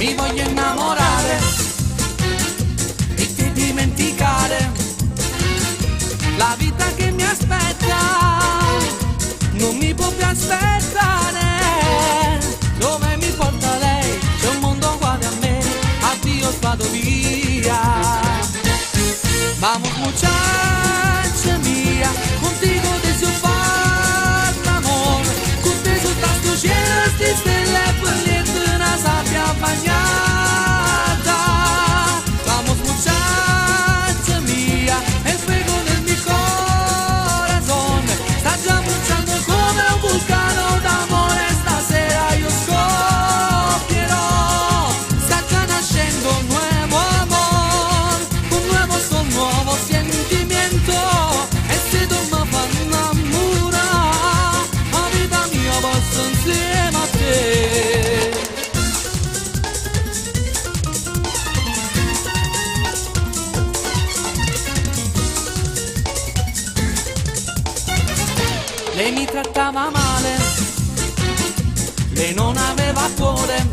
mi voglio innamorare e ti dimenticare. La vita che mi aspetta non mi può più aspettare. Dove mi porta lei? C'è un mondo uguale a me. Addio, vado via. Vamos muchacha mía, contigo deseo far amor. Con te soltanto llenas di stelle pendiente una sabbia bagnata. Vamos muchacha mía, el fuego del mi corazón sta già bruciando come un vulcano d'amore. Stasera io scoppierò, sta già nascendo un nuovo amor, un nuevo sol, nuovo sentimiento. E se tu mi fai innamorare, la vita mia posso insieme a te. Lei mi trattava male, lei non aveva cuore,